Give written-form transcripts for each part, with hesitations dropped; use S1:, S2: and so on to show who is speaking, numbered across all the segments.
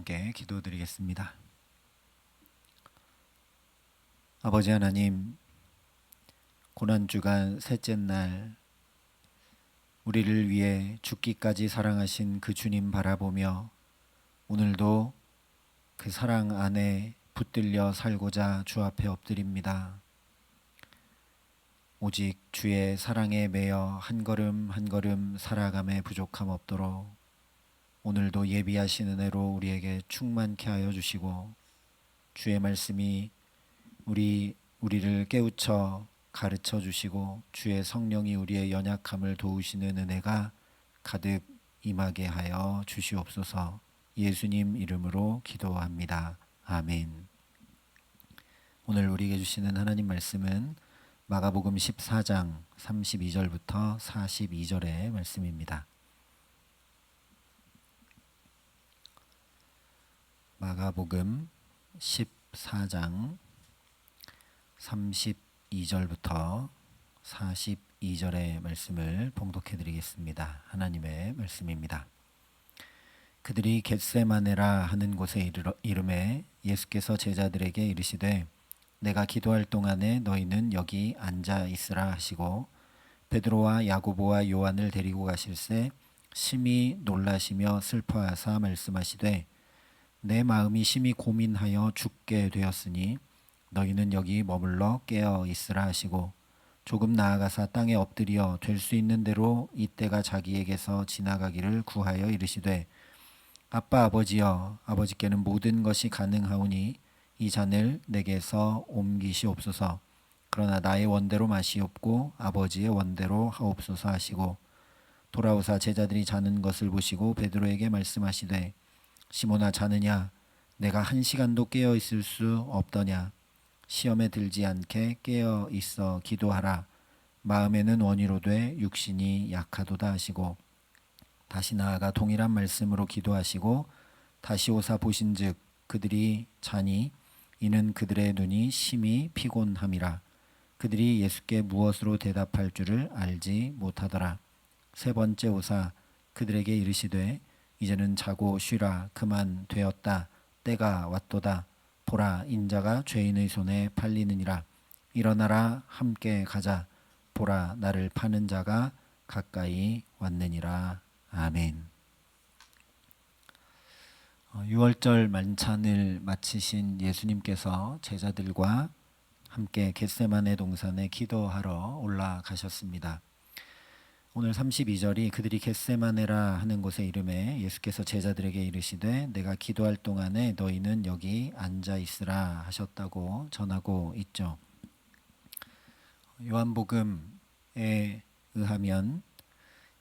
S1: 함께 기도드리겠습니다. 아버지 하나님, 고난주간 셋째 날 우리를 위해 죽기까지 사랑하신 그 주님 바라보며 오늘도 그 사랑 안에 붙들려 살고자 주 앞에 엎드립니다. 오직 주의 사랑에 매여 한 걸음 한 걸음 살아감에 부족함 없도록 오늘도 예비하신 은혜로 우리에게 충만케 하여 주시고 주의 말씀이 우리를 깨우쳐 가르쳐 주시고 주의 성령이 우리의 연약함을 도우시는 은혜가 가득 임하게 하여 주시옵소서. 예수님 이름으로 기도합니다. 아멘. 오늘 우리에게 주시는 하나님 말씀은 마가복음 14장 32절부터 42절의 말씀입니다. 마가복음 14장 32절부터 42절의 말씀을 봉독해 드리겠습니다. 하나님의 말씀입니다. 그들이 겟세마네라 하는 곳에 이르매 예수께서 제자들에게 이르시되 내가 기도할 동안에 너희는 여기 앉아 있으라 하시고 베드로와 야고보와 요한을 데리고 가실새 심히 놀라시며 슬퍼하사 말씀하시되 내 마음이 심히 고민하여 죽게 되었으니 너희는 여기 머물러 깨어 있으라 하시고 조금 나아가사 땅에 엎드려 될 수 있는 대로 이때가 자기에게서 지나가기를 구하여 이르시되 아빠 아버지여 아버지께는 모든 것이 가능하오니 이 잔을 내게서 옮기시옵소서. 그러나 나의 원대로 마시옵고 아버지의 원대로 하옵소서 하시고 돌아오사 제자들이 자는 것을 보시고 베드로에게 말씀하시되 시몬아 자느냐 내가 1시간도 깨어 있을 수 없더냐 시험에 들지 않게 깨어 있어 기도하라. 마음에는 원이로되 육신이 약하도다 하시고 다시 나아가 동일한 말씀으로 기도하시고 다시 오사 보신즉 그들이 자니 이는 그들의 눈이 심히 피곤함이라. 그들이 예수께 무엇으로 대답할 줄을 알지 못하더라. 세 번째 오사 그들에게 이르시되 이제는 자고 쉬라. 그만 되었다. 때가 왔도다. 보라 인자가 죄인의 손에 팔리느니라. 일어나라 함께 가자. 보라 나를 파는 자가 가까이 왔느니라. 아멘. 6월절 만찬을 마치신 예수님께서 제자들과 함께 겟세마네 동산에 기도하러 올라가셨습니다. 오늘 32절이 그들이 겟세마네라 하는 곳에 이르매 예수께서 제자들에게 이르시되 내가 기도할 동안에 너희는 여기 앉아 있으라 하셨다고 전하고 있죠. 요한복음에 의하면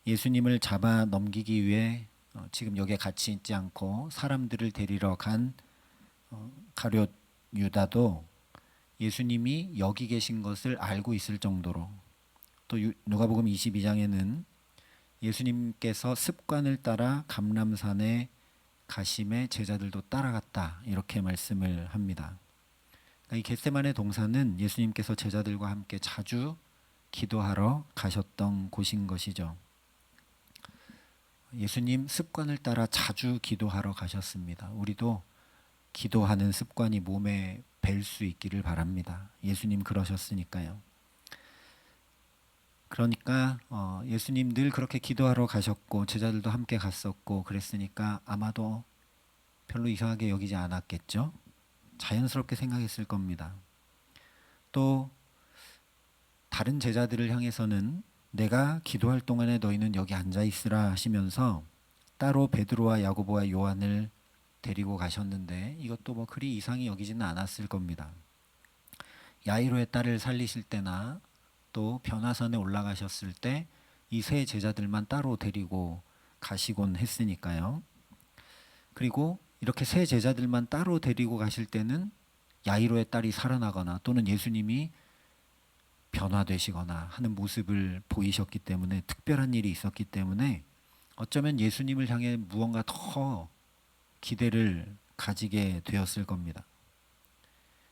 S1: 예수님을 잡아 넘기기 위해 지금 여기에 같이 있지 않고 사람들을 데리러 간 가룟 유다도 예수님이 여기 계신 것을 알고 있을 정도로 또 누가복음 22장에는 예수님께서 습관을 따라 감람산에 가심에 제자들도 따라갔다 이렇게 말씀을 합니다. 이 겟세마네 동산은 예수님께서 제자들과 함께 자주 기도하러 가셨던 곳인 것이죠. 예수님 습관을 따라 자주 기도하러 가셨습니다. 우리도 기도하는 습관이 몸에 뵐 수 있기를 바랍니다. 예수님 그러셨으니까요. 그러니까 예수님 늘 그렇게 기도하러 가셨고 제자들도 함께 갔었고 그랬으니까 아마도 별로 이상하게 여기지 않았겠죠. 자연스럽게 생각했을 겁니다. 또 다른 제자들을 향해서는 내가 기도할 동안에 너희는 여기 앉아 있으라 하시면서 따로 베드로와 야고보와 요한을 데리고 가셨는데 이것도 뭐 그리 이상히 여기지는 않았을 겁니다. 야이로의 딸을 살리실 때나 또 변화산에 올라가셨을 때 이 세 제자들만 따로 데리고 가시곤 했으니까요. 그리고 이렇게 세 제자들만 따로 데리고 가실 때는 야이로의 딸이 살아나거나 또는 예수님이 변화되시거나 하는 모습을 보이셨기 때문에 특별한 일이 있었기 때문에 어쩌면 예수님을 향해 무언가 더 기대를 가지게 되었을 겁니다.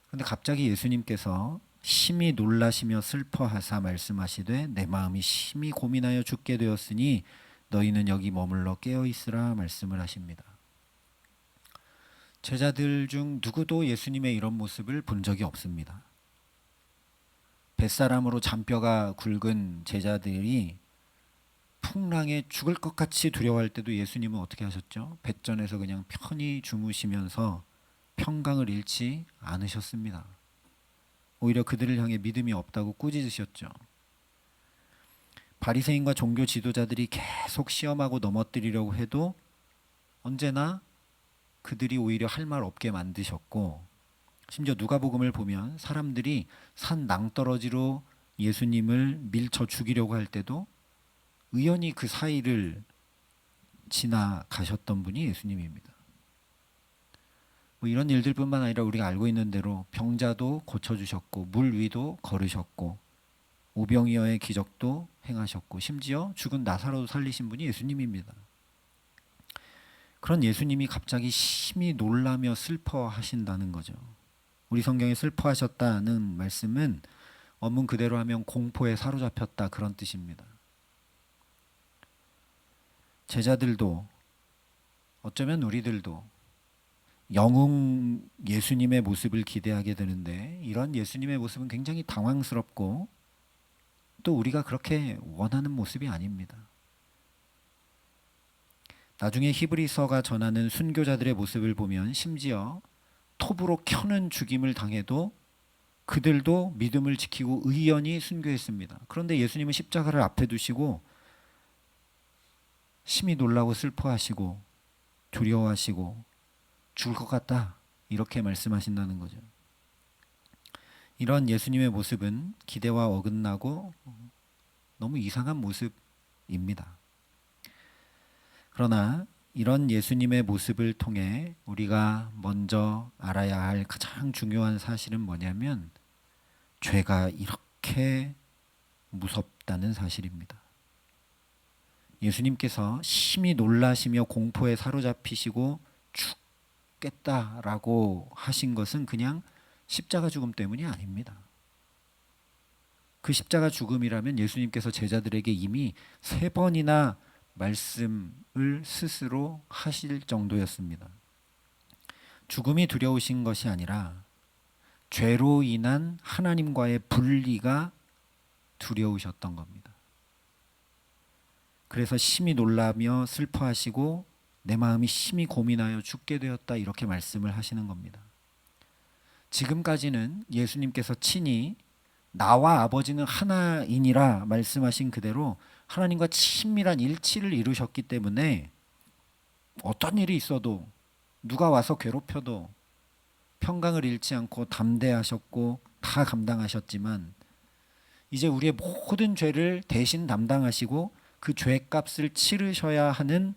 S1: 그런데 갑자기 예수님께서 심히 놀라시며 슬퍼하사 말씀하시되 내 마음이 심히 고민하여 죽게 되었으니 너희는 여기 머물러 깨어 있으라 말씀을 하십니다. 제자들 중 누구도 예수님의 이런 모습을 본 적이 없습니다. 뱃사람으로 잔뼈가 굵은 제자들이 풍랑에 죽을 것 같이 두려워할 때도 예수님은 어떻게 하셨죠? 뱃전에서 그냥 편히 주무시면서 평강을 잃지 않으셨습니다. 오히려 그들을 향해 믿음이 없다고 꾸짖으셨죠. 바리새인과 종교 지도자들이 계속 시험하고 넘어뜨리려고 해도 언제나 그들이 오히려 할 말 없게 만드셨고, 심지어 누가복음을 보면 사람들이 산 낭떠러지로 예수님을 밀쳐 죽이려고 할 때도 의연히 그 사이를 지나가셨던 분이 예수님입니다. 뭐 이런 일들뿐만 아니라 우리가 알고 있는 대로 병자도 고쳐주셨고 물 위도 걸으셨고 오병이어의 기적도 행하셨고 심지어 죽은 나사로도 살리신 분이 예수님입니다. 그런 예수님이 갑자기 심히 놀라며 슬퍼하신다는 거죠. 우리 성경에 슬퍼하셨다는 말씀은 원문 그대로 하면 공포에 사로잡혔다 그런 뜻입니다. 제자들도 어쩌면 우리들도 영웅 예수님의 모습을 기대하게 되는데 이런 예수님의 모습은 굉장히 당황스럽고 또 우리가 그렇게 원하는 모습이 아닙니다. 나중에 히브리서가 전하는 순교자들의 모습을 보면 심지어 톱으로 켜는 죽임을 당해도 그들도 믿음을 지키고 의연히 순교했습니다. 그런데 예수님은 십자가를 앞에 두시고 심히 놀라고 슬퍼하시고 두려워하시고 죽을 것 같다 이렇게 말씀하신다는 거죠. 이런 예수님의 모습은 기대와 어긋나고 너무 이상한 모습입니다. 그러나 이런 예수님의 모습을 통해 우리가 먼저 알아야 할 가장 중요한 사실은 뭐냐면 죄가 이렇게 무섭다는 사실입니다. 예수님께서 심히 놀라시며 공포에 사로잡히시고 죽겠다라고 하신 것은 그냥 십자가 죽음 때문이 아닙니다. 그 십자가 죽음이라면 예수님께서 제자들에게 이미 3번이나 말씀을 스스로 하실 정도였습니다. 죽음이 두려우신 것이 아니라 죄로 인한 하나님과의 분리가 두려우셨던 겁니다. 그래서 심히 놀라며 슬퍼하시고 내 마음이 심히 고민하여 죽게 되었다 이렇게 말씀을 하시는 겁니다. 지금까지는 예수님께서 친히 나와 아버지는 하나이니라 말씀하신 그대로 하나님과 친밀한 일치를 이루셨기 때문에 어떤 일이 있어도 누가 와서 괴롭혀도 평강을 잃지 않고 담대하셨고 다 감당하셨지만 이제 우리의 모든 죄를 대신 담당하시고 그 죄값을 치르셔야 하는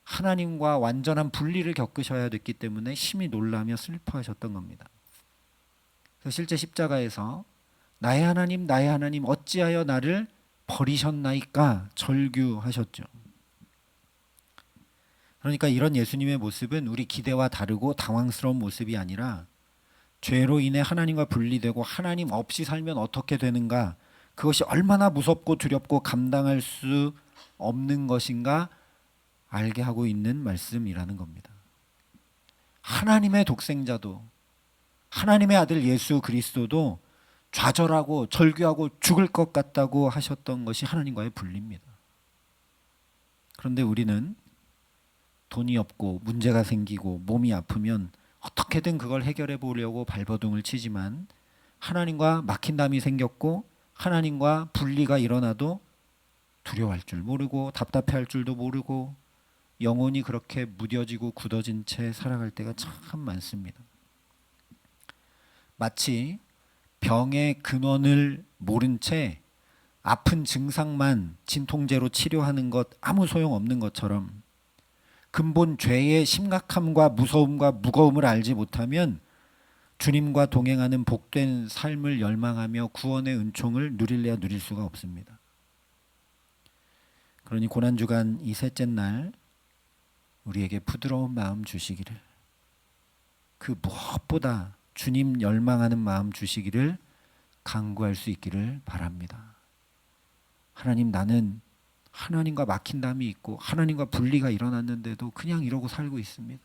S1: 하나님과 완전한 분리를 겪으셔야 됐기 때문에 심히 놀라며 슬퍼하셨던 겁니다. 그래서 실제 십자가에서 나의 하나님 어찌하여 나를 버리셨나이까 절규하셨죠. 그러니까 이런 예수님의 모습은 우리 기대와 다르고 당황스러운 모습이 아니라 죄로 인해 하나님과 분리되고 하나님 없이 살면 어떻게 되는가, 그것이 얼마나 무섭고 두렵고 감당할 수 없는 것인가 알게 하고 있는 말씀이라는 겁니다. 하나님의 독생자도 하나님의 아들 예수 그리스도도 좌절하고 절규하고 죽을 것 같다고 하셨던 것이 하나님과의 분리입니다. 그런데 우리는 돈이 없고 문제가 생기고 몸이 아프면 어떻게든 그걸 해결해 보려고 발버둥을 치지만 하나님과 막힌담이 생겼고 하나님과 분리가 일어나도 두려워할 줄 모르고 답답해할 줄도 모르고 영혼이 그렇게 무뎌지고 굳어진 채 살아갈 때가 참 많습니다. 마치 병의 근원을 모른 채 아픈 증상만 진통제로 치료하는 것 아무 소용없는 것처럼 근본 죄의 심각함과 무서움과 무거움을 알지 못하면 주님과 동행하는 복된 삶을 열망하며 구원의 은총을 누릴래야 누릴 수가 없습니다. 그러니 고난주간 이 셋째 날 우리에게 부드러운 마음 주시기를, 그 무엇보다 주님 열망하는 마음 주시기를 간구할 수 있기를 바랍니다. 하나님, 나는 하나님과 막힌 담이 있고 하나님과 분리가 일어났는데도 그냥 이러고 살고 있습니다.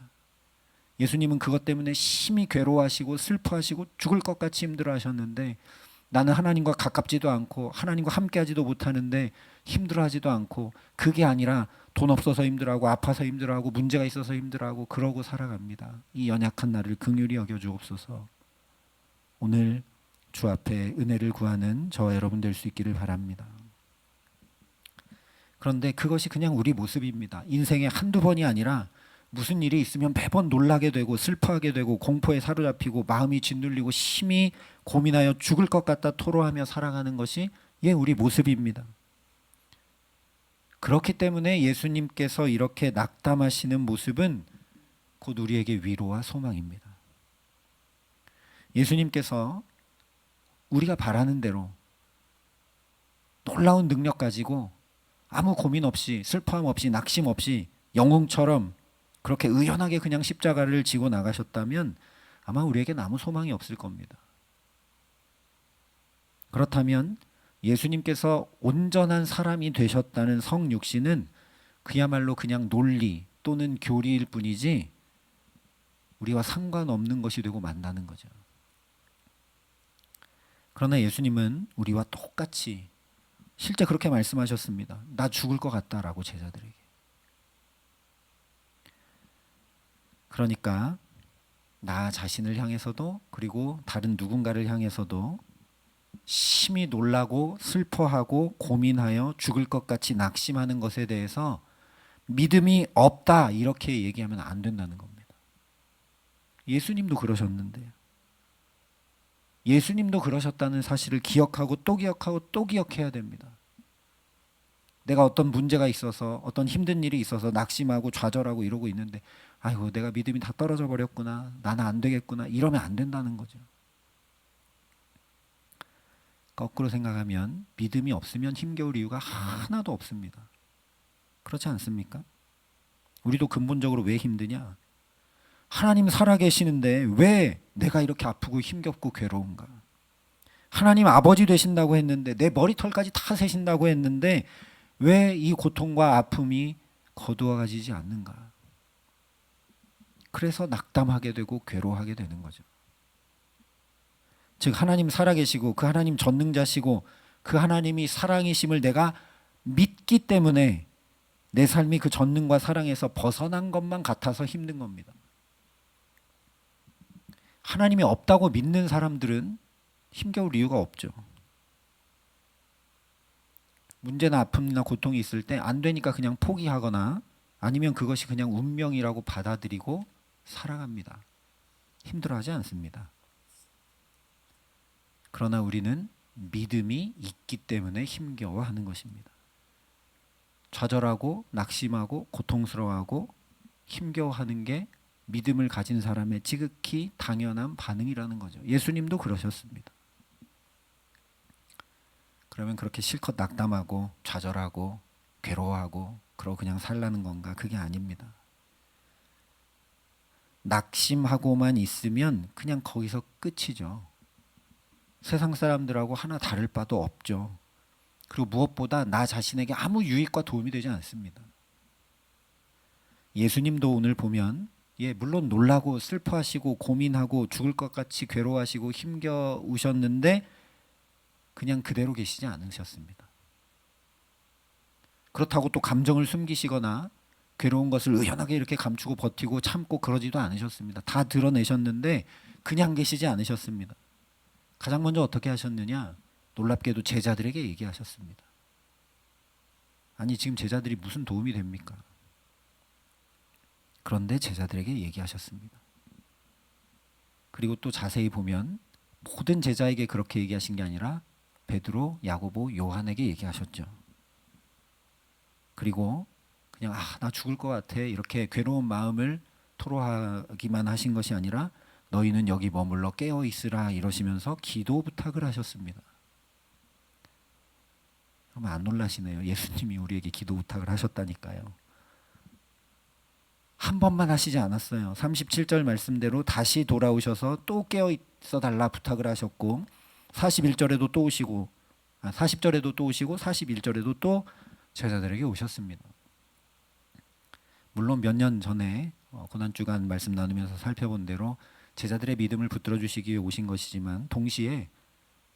S1: 예수님은 그것 때문에 심히 괴로워하시고 슬퍼하시고 죽을 것 같이 힘들어하셨는데 나는 하나님과 가깝지도 않고 하나님과 함께하지도 못하는데 힘들어하지도 않고 그게 아니라 돈 없어서 힘들어하고 아파서 힘들어하고 문제가 있어서 힘들어하고 그러고 살아갑니다. 이 연약한 나를 긍휼히 여겨주옵소서. 오늘 주 앞에 은혜를 구하는 저와 여러분 될 수 있기를 바랍니다. 그런데 그것이 그냥 우리 모습입니다. 인생에 한두 번이 아니라 무슨 일이 있으면 매번 놀라게 되고 슬퍼하게 되고 공포에 사로잡히고 마음이 짓눌리고 심히 고민하여 죽을 것 같다 토로하며 살아가는 것이 우리 모습입니다. 그렇기 때문에 예수님께서 이렇게 낙담하시는 모습은 곧 우리에게 위로와 소망입니다. 예수님께서 우리가 바라는 대로 놀라운 능력 가지고 아무 고민 없이 슬퍼함 없이 낙심 없이 영웅처럼 그렇게 의연하게 그냥 십자가를 지고 나가셨다면 아마 우리에겐 아무 소망이 없을 겁니다. 그렇다면 예수님께서 온전한 사람이 되셨다는 성육신은 그야말로 그냥 논리 또는 교리일 뿐이지 우리와 상관없는 것이 되고 만다는 거죠. 그러나 예수님은 우리와 똑같이 실제 그렇게 말씀하셨습니다. 나 죽을 것 같다라고 제자들에게. 그러니까 나 자신을 향해서도 그리고 다른 누군가를 향해서도 심히 놀라고 슬퍼하고 고민하여 죽을 것 같이 낙심하는 것에 대해서 믿음이 없다 이렇게 얘기하면 안 된다는 겁니다. 예수님도 그러셨는데요. 예수님도 그러셨다는 사실을 기억하고 또 기억하고 또 기억해야 됩니다. 내가 어떤 문제가 있어서 어떤 힘든 일이 있어서 낙심하고 좌절하고 이러고 있는데 아이고 내가 믿음이 다 떨어져 버렸구나. 나는 안 되겠구나. 이러면 안 된다는 거죠. 거꾸로 생각하면 믿음이 없으면 힘겨울 이유가 하나도 없습니다. 그렇지 않습니까? 우리도 근본적으로 왜 힘드냐? 하나님 살아계시는데 왜 내가 이렇게 아프고 힘겹고 괴로운가? 하나님 아버지 되신다고 했는데 내 머리털까지 다 세신다고 했는데 왜 이 고통과 아픔이 거두어가지지 않는가? 그래서 낙담하게 되고 괴로워하게 되는 거죠. 즉 하나님 살아계시고 그 하나님 전능자시고 그 하나님이 사랑이심을 내가 믿기 때문에 내 삶이 그 전능과 사랑에서 벗어난 것만 같아서 힘든 겁니다. 하나님이 없다고 믿는 사람들은 힘겨울 이유가 없죠. 문제나 아픔이나 고통이 있을 때 안 되니까 그냥 포기하거나 아니면 그것이 그냥 운명이라고 받아들이고 살아갑니다. 힘들어하지 않습니다. 그러나 우리는 믿음이 있기 때문에 힘겨워하는 것입니다. 좌절하고 낙심하고 고통스러워하고 힘겨워하는 게 믿음을 가진 사람의 지극히 당연한 반응이라는 거죠. 예수님도 그러셨습니다. 그러면 그렇게 실컷 낙담하고 좌절하고 괴로워하고 그러고 그냥 살라는 건가? 그게 아닙니다. 낙심하고만 있으면 그냥 거기서 끝이죠. 세상 사람들하고 하나 다를 바도 없죠. 그리고 무엇보다 나 자신에게 아무 유익과 도움이 되지 않습니다. 예수님도 오늘 보면 물론 놀라고 슬퍼하시고 고민하고 죽을 것 같이 괴로워하시고 힘겨우셨는데 그냥 그대로 계시지 않으셨습니다. 그렇다고 또 감정을 숨기시거나 괴로운 것을 의연하게 이렇게 감추고 버티고 참고 그러지도 않으셨습니다. 다 드러내셨는데 그냥 계시지 않으셨습니다. 가장 먼저 어떻게 하셨느냐? 놀랍게도 제자들에게 얘기하셨습니다. 아니 지금 제자들이 무슨 도움이 됩니까? 그런데 제자들에게 얘기하셨습니다. 그리고 또 자세히 보면 모든 제자에게 그렇게 얘기하신 게 아니라 베드로, 야고보, 요한에게 얘기하셨죠. 그리고 그냥 나 죽을 것 같아 이렇게 괴로운 마음을 토로하기만 하신 것이 아니라 너희는 여기 머물러 깨어 있으라 이러시면서 기도 부탁을 하셨습니다. 그러면 안 놀라시네요. 예수님이 우리에게 기도 부탁을 하셨다니까요. 한 번만 하시지 않았어요. 37절 말씀대로 다시 돌아오셔서 또 깨어 있어 달라 부탁을 하셨고 41절에도 또 오시고 40절에도 또 오시고 41절에도 또 제자들에게 오셨습니다. 물론 몇 년 전에 고난주간 말씀 나누면서 살펴본 대로 제자들의 믿음을 붙들어 주시기 위해 오신 것이지만 동시에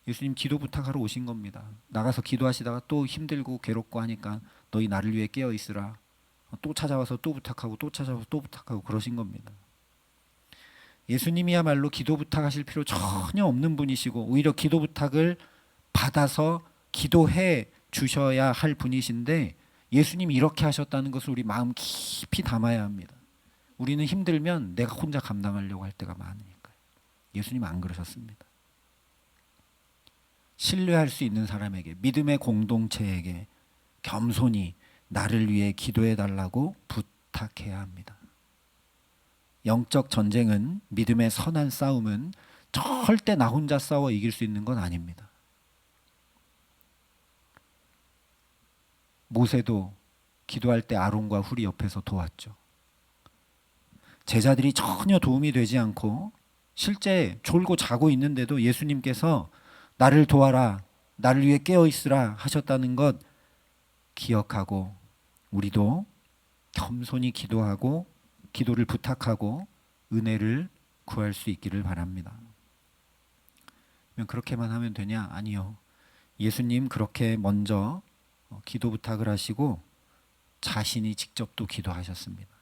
S1: 예수님 기도 부탁하러 오신 겁니다. 나가서 기도하시다가 또 힘들고 괴롭고 하니까 너희 나를 위해 깨어 있으라. 또 찾아와서 또 부탁하고 또 찾아와서 또 부탁하고 그러신 겁니다. 예수님이야말로 기도 부탁하실 필요 전혀 없는 분이시고 오히려 기도 부탁을 받아서 기도해 주셔야 할 분이신데 예수님이 이렇게 하셨다는 것을 우리 마음 깊이 담아야 합니다. 우리는 힘들면 내가 혼자 감당하려고 할 때가 많으니까요. 예수님은 안 그러셨습니다. 신뢰할 수 있는 사람에게, 믿음의 공동체에게 겸손히 나를 위해 기도해 달라고 부탁해야 합니다. 영적 전쟁은, 믿음의 선한 싸움은 절대 나 혼자 싸워 이길 수 있는 건 아닙니다. 모세도 기도할 때 아론과 훌이 옆에서 도왔죠. 제자들이 전혀 도움이 되지 않고 실제 졸고 자고 있는데도 예수님께서 나를 도와라, 나를 위해 깨어 있으라 하셨다는 것 기억하고 우리도 겸손히 기도하고 기도를 부탁하고 은혜를 구할 수 있기를 바랍니다. 그렇게만 하면 되냐? 아니요. 예수님 그렇게 먼저 기도 부탁을 하시고 자신이 직접 또 기도하셨습니다.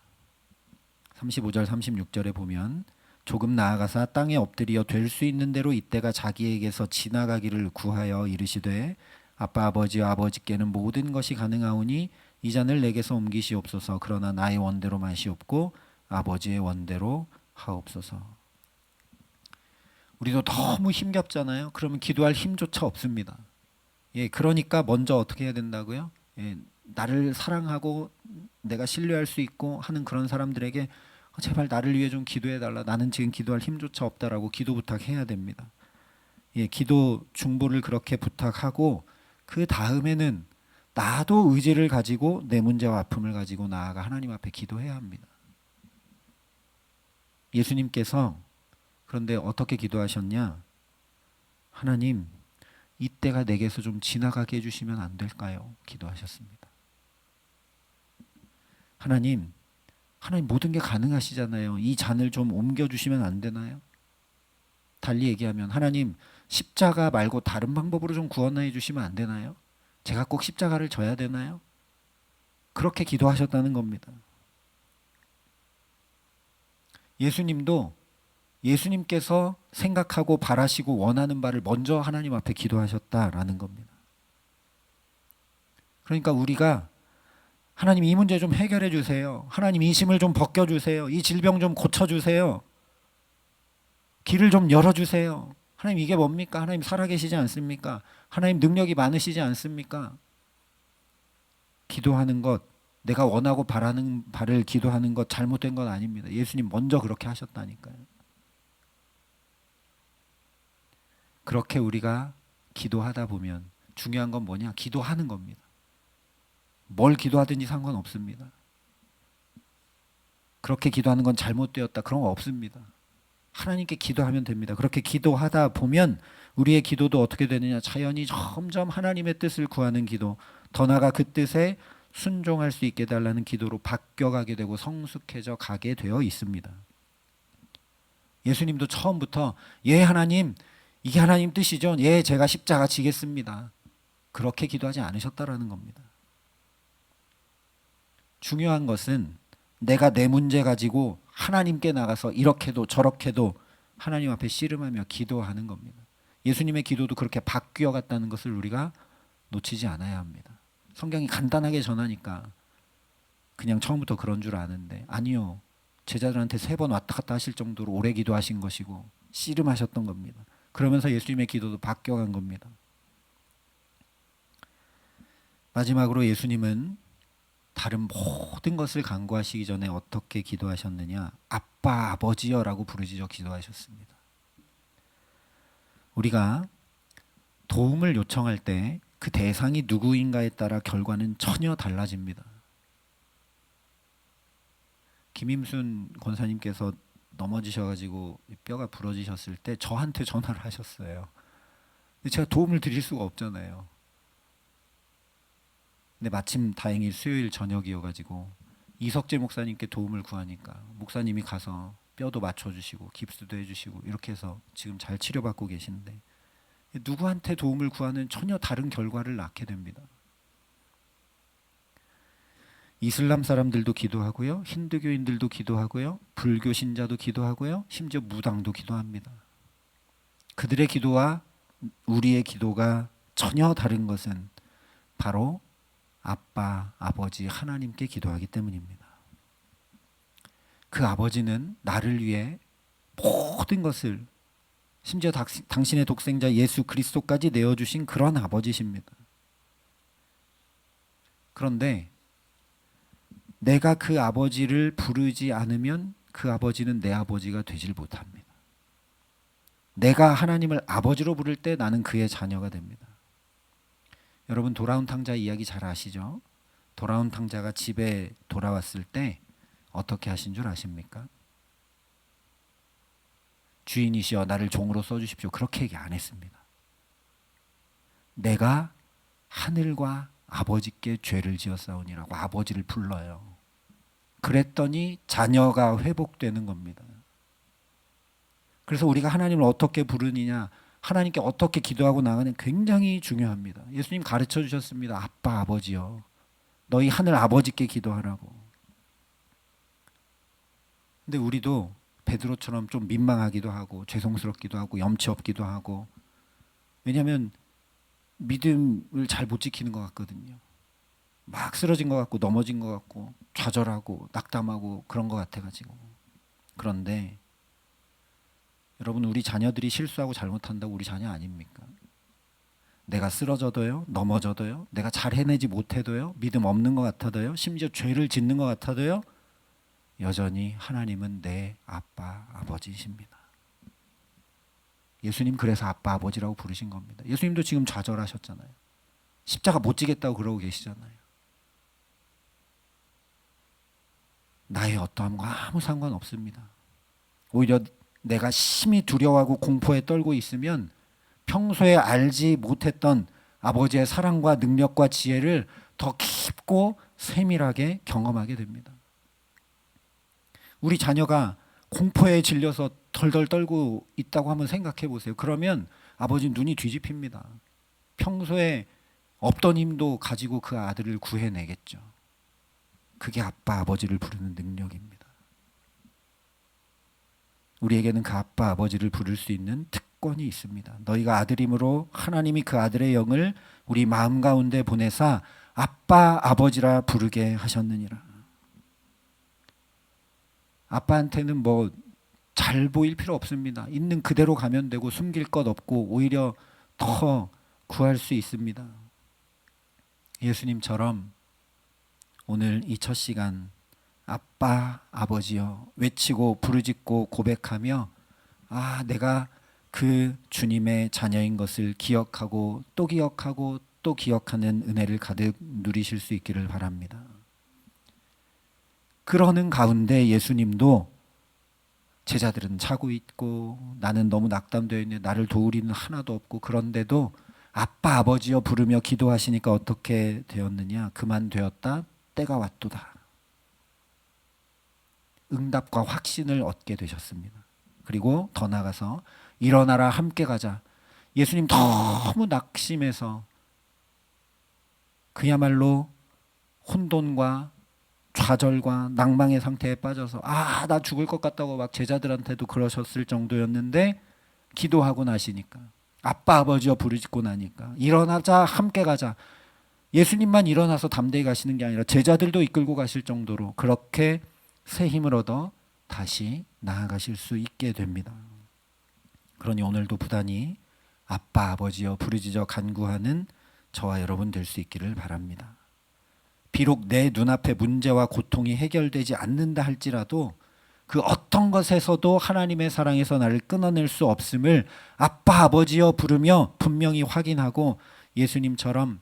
S1: 35절 36절에 보면 조금 나아가사 땅에 엎드려 될 수 있는 대로 이때가 자기에게서 지나가기를 구하여 이르시되 아빠 아버지와 아버지께는 모든 것이 가능하오니 이 잔을 내게서 옮기시옵소서. 그러나 나의 원대로 마시옵고 아버지의 원대로 하옵소서. 우리도 너무 힘겹잖아요. 그러면 기도할 힘조차 없습니다. 그러니까 먼저 어떻게 해야 된다고요? 나를 사랑하고 내가 신뢰할 수 있고 하는 그런 사람들에게 제발 나를 위해 좀 기도해 달라. 나는 지금 기도할 힘조차 없다라고 기도 부탁해야 됩니다. 기도 중보를 그렇게 부탁하고 그 다음에는 나도 의지를 가지고 내 문제와 아픔을 가지고 나아가 하나님 앞에 기도해야 합니다. 예수님께서 그런데 어떻게 기도하셨냐? 하나님, 이때가 내게서 좀 지나가게 해주시면 안 될까요? 기도하셨습니다. 하나님 모든 게 가능하시잖아요. 이 잔을 좀 옮겨주시면 안 되나요? 달리 얘기하면 하나님 십자가 말고 다른 방법으로 좀 구원해 주시면 안 되나요? 제가 꼭 십자가를 져야 되나요? 그렇게 기도하셨다는 겁니다. 예수님도 예수님께서 생각하고 바라시고 원하는 바를 먼저 하나님 앞에 기도하셨다라는 겁니다. 그러니까 우리가 하나님 이 문제 좀 해결해 주세요. 하나님 이 짐을 좀 벗겨 주세요. 이 질병 좀 고쳐 주세요. 길을 좀 열어 주세요. 하나님 이게 뭡니까? 하나님 살아계시지 않습니까? 하나님 능력이 많으시지 않습니까? 기도하는 것, 내가 원하고 바라는 바를 기도하는 것 잘못된 건 아닙니다. 예수님 먼저 그렇게 하셨다니까요. 그렇게 우리가 기도하다 보면 중요한 건 뭐냐? 기도하는 겁니다. 뭘 기도하든지 상관없습니다. 그렇게 기도하는 건 잘못되었다 그런 거 없습니다. 하나님께 기도하면 됩니다. 그렇게 기도하다 보면 우리의 기도도 어떻게 되느냐? 자연히 점점 하나님의 뜻을 구하는 기도, 더 나아가 그 뜻에 순종할 수 있게 달라는 기도로 바뀌어가게 되고 성숙해져 가게 되어 있습니다. 예수님도 처음부터 하나님 이게 하나님 뜻이죠. 제가 십자가 지겠습니다. 그렇게 기도하지 않으셨다라는 겁니다. 중요한 것은 내가 내 문제 가지고 하나님께 나가서 이렇게도 저렇게도 하나님 앞에 씨름하며 기도하는 겁니다. 예수님의 기도도 그렇게 바뀌어 갔다는 것을 우리가 놓치지 않아야 합니다. 성경이 간단하게 전하니까 그냥 처음부터 그런 줄 아는데 아니요. 제자들한테 3번 왔다 갔다 하실 정도로 오래 기도하신 것이고 씨름하셨던 겁니다. 그러면서 예수님의 기도도 바뀌어 간 겁니다. 마지막으로 예수님은 다른 모든 것을 간구하시기 전에 어떻게 기도하셨느냐? 아빠, 아버지여라고 부르짖어 기도하셨습니다. 우리가 도움을 요청할 때 그 대상이 누구인가에 따라 결과는 전혀 달라집니다. 김임순 권사님께서 넘어지셔가지고 뼈가 부러지셨을 때 저한테 전화를 하셨어요. 근데 제가 도움을 드릴 수가 없잖아요. 근데 마침 다행히 수요일 저녁이어가지고 이석재 목사님께 도움을 구하니까 목사님이 가서 뼈도 맞춰주시고 깁스도 해주시고 이렇게 해서 지금 잘 치료받고 계신데, 누구한테 도움을 구하는 전혀 다른 결과를 낳게 됩니다. 이슬람 사람들도 기도하고요, 힌두교인들도 기도하고요, 불교 신자도 기도하고요, 심지어 무당도 기도합니다. 그들의 기도와 우리의 기도가 전혀 다른 것은 바로 아빠, 아버지 하나님께 기도하기 때문입니다. 그 아버지는 나를 위해 모든 것을, 심지어 당신의 독생자 예수 그리스도까지 내어주신 그런 아버지십니다. 그런데 내가 그 아버지를 부르지 않으면 그 아버지는 내 아버지가 되질 못합니다. 내가 하나님을 아버지로 부를 때 나는 그의 자녀가 됩니다. 여러분, 돌아온 탕자 이야기 잘 아시죠? 돌아온 탕자가 집에 돌아왔을 때 어떻게 하신 줄 아십니까? 주인이시여 나를 종으로 써주십시오, 그렇게 얘기 안 했습니다. 내가 하늘과 아버지께 죄를 지었사오니라고 아버지를 불러요. 그랬더니 자녀가 회복되는 겁니다. 그래서 우리가 하나님을 어떻게 부르느냐, 하나님께 어떻게 기도하고 나가는 굉장히 중요합니다. 예수님 가르쳐 주셨습니다. 아빠, 아버지요, 너희 하늘 아버지께 기도하라고. 근데 우리도 베드로처럼 좀 민망하기도 하고 죄송스럽기도 하고 염치 없기도 하고, 왜냐하면 믿음을 잘 못 지키는 것 같거든요. 막 쓰러진 것 같고 넘어진 것 같고 좌절하고 낙담하고 그런 것 같아가지고. 그런데 여러분, 우리 자녀들이 실수하고 잘못한다고 우리 자녀 아닙니까? 내가 쓰러져도요, 넘어져도요, 내가 잘 해내지 못해도요, 믿음 없는 것 같아도요, 심지어 죄를 짓는 것 같아도요, 여전히 하나님은 내 아빠, 아버지이십니다. 예수님 그래서 아빠, 아버지라고 부르신 겁니다. 예수님도 지금 좌절하셨잖아요. 십자가 못 지겠다고 그러고 계시잖아요. 나의 어떠함과 아무 상관없습니다. 오히려 내가 심히 두려워하고 공포에 떨고 있으면 평소에 알지 못했던 아버지의 사랑과 능력과 지혜를 더 깊고 세밀하게 경험하게 됩니다. 우리 자녀가 공포에 질려서 덜덜 떨고 있다고 한번 생각해 보세요. 그러면 아버지 눈이 뒤집힙니다. 평소에 없던 힘도 가지고 그 아들을 구해내겠죠. 그게 아빠, 아버지를 부르는 능력입니다. 우리에게는 그 아빠, 아버지를 부를 수 있는 특권이 있습니다. 너희가 아들임으로 하나님이 그 아들의 영을 우리 마음 가운데 보내사 아빠, 아버지라 부르게 하셨느니라. 아빠한테는 뭐 잘 보일 필요 없습니다. 있는 그대로 가면 되고 숨길 것 없고 오히려 더 구할 수 있습니다. 예수님처럼 오늘 이 첫 시간 아빠, 아버지여 외치고 부르짖고 고백하며, 내가 그 주님의 자녀인 것을 기억하고 또 기억하고 또 기억하는 은혜를 가득 누리실 수 있기를 바랍니다. 그러는 가운데 예수님도 제자들은 자고 있고 나는 너무 낙담되어 있는데 나를 도울 이는 하나도 없고, 그런데도 아빠, 아버지여 부르며 기도하시니까 어떻게 되었느냐? 그만 되었다, 때가 왔도다. 응답과 확신을 얻게 되셨습니다. 그리고 더 나아가서 일어나라, 함께 가자. 예수님 너무 낙심해서 그야말로 혼돈과 좌절과 낭망의 상태에 빠져서 나 죽을 것 같다고 막 제자들한테도 그러셨을 정도였는데, 기도하고 나시니까 아빠, 아버지여 부르짖고 나니까 일어나자, 함께 가자. 예수님만 일어나서 담대히 가시는 게 아니라 제자들도 이끌고 가실 정도로 그렇게 새 힘을 얻어 다시 나아가실 수 있게 됩니다. 그러니 오늘도 부단히 아빠, 아버지여 부르짖어 간구하는 저와 여러분 될 수 있기를 바랍니다. 비록 내 눈앞에 문제와 고통이 해결되지 않는다 할지라도 그 어떤 것에서도 하나님의 사랑에서 나를 끊어낼 수 없음을 아빠, 아버지여 부르며 분명히 확인하고 예수님처럼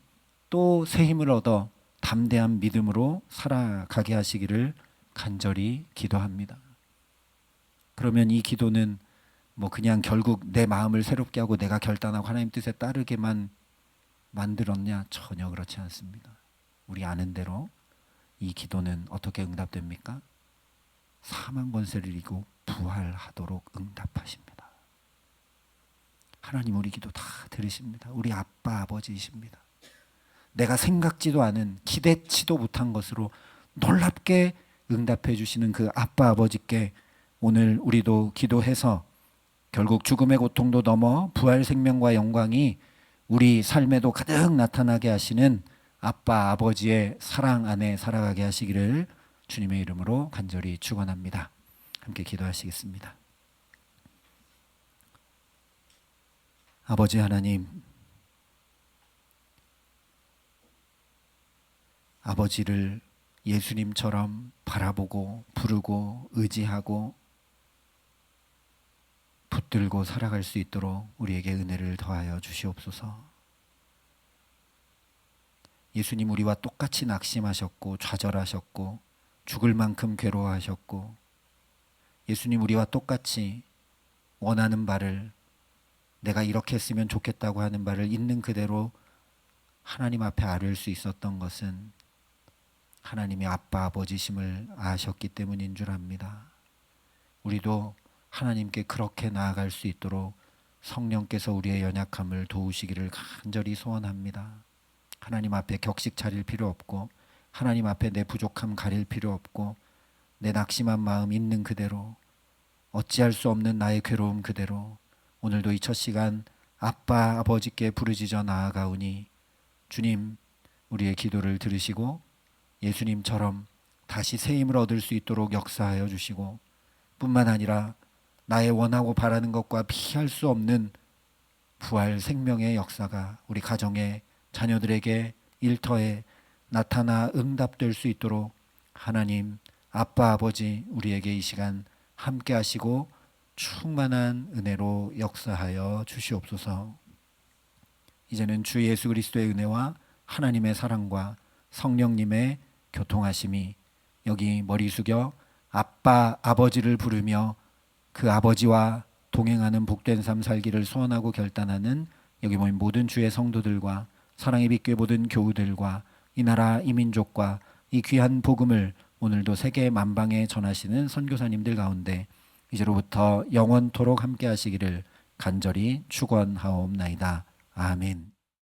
S1: 또 새 힘을 얻어 담대한 믿음으로 살아가게 하시기를 간절히 기도합니다. 그러면 이 기도는 뭐 그냥 결국 내 마음을 새롭게 하고 내가 결단하고 하나님 뜻에 따르게만 만들었냐? 전혀 그렇지 않습니다. 우리 아는 대로 이 기도는 어떻게 응답됩니까? 사망 권세를 이기고 부활하도록 응답하십니다. 하나님 우리 기도 다 들으십니다. 우리 아빠 아버지이십니다. 내가 생각지도 않은 기대치도 못한 것으로 놀랍게 응답해 주시는 그 아빠 아버지께 오늘 우리도 기도해서 결국 죽음의 고통도 넘어 부활 생명과 영광이 우리 삶에도 가득 나타나게 하시는 아빠 아버지의 사랑 안에 살아가게 하시기를 주님의 이름으로 간절히 축원합니다. 함께 기도하시겠습니다. 아버지 하나님, 아버지를 예수님처럼 바라보고 부르고 의지하고 붙들고 살아갈 수 있도록 우리에게 은혜를 더하여 주시옵소서. 예수님 우리와 똑같이 낙심하셨고 좌절하셨고 죽을 만큼 괴로워하셨고 예수님 우리와 똑같이 원하는 바를 내가 이렇게 했으면 좋겠다고 하는 바를 있는 그대로 하나님 앞에 아뢰을 수 있었던 것은 하나님의 아빠 아버지심을 아셨기 때문인 줄 압니다. 우리도 하나님께 그렇게 나아갈 수 있도록 성령께서 우리의 연약함을 도우시기를 간절히 소원합니다. 하나님 앞에 격식 차릴 필요 없고 하나님 앞에 내 부족함 가릴 필요 없고 내 낙심한 마음 있는 그대로 어찌할 수 없는 나의 괴로움 그대로 오늘도 이 첫 시간 아빠 아버지께 부르짖어 나아가오니 주님 우리의 기도를 들으시고 예수님처럼 다시 새 힘을 얻을 수 있도록 역사하여 주시고 뿐만 아니라 나의 원하고 바라는 것과 피할 수 없는 부활 생명의 역사가 우리 가정에 자녀들에게 일터에 나타나 응답될 수 있도록 하나님 아빠 아버지 우리에게 이 시간 함께 하시고 충만한 은혜로 역사하여 주시옵소서. 이제는 주 예수 그리스도의 은혜와 하나님의 사랑과 성령님의 교통하심이 여기 머리 숙여 아빠 아버지를 부르며 그 아버지와 동행하는 복된 삶 살기를 소원하고 결단하는 여기 모인 모든 주의 성도들과 사랑의 빛교회 모든 교우들과 이 나라 이 민족과 이 귀한 복음을 오늘도 세계 만방에 전하시는 선교사님들 가운데 이제로부터 영원토록 함께 하시기를 간절히 축원하옵나이다. 아멘.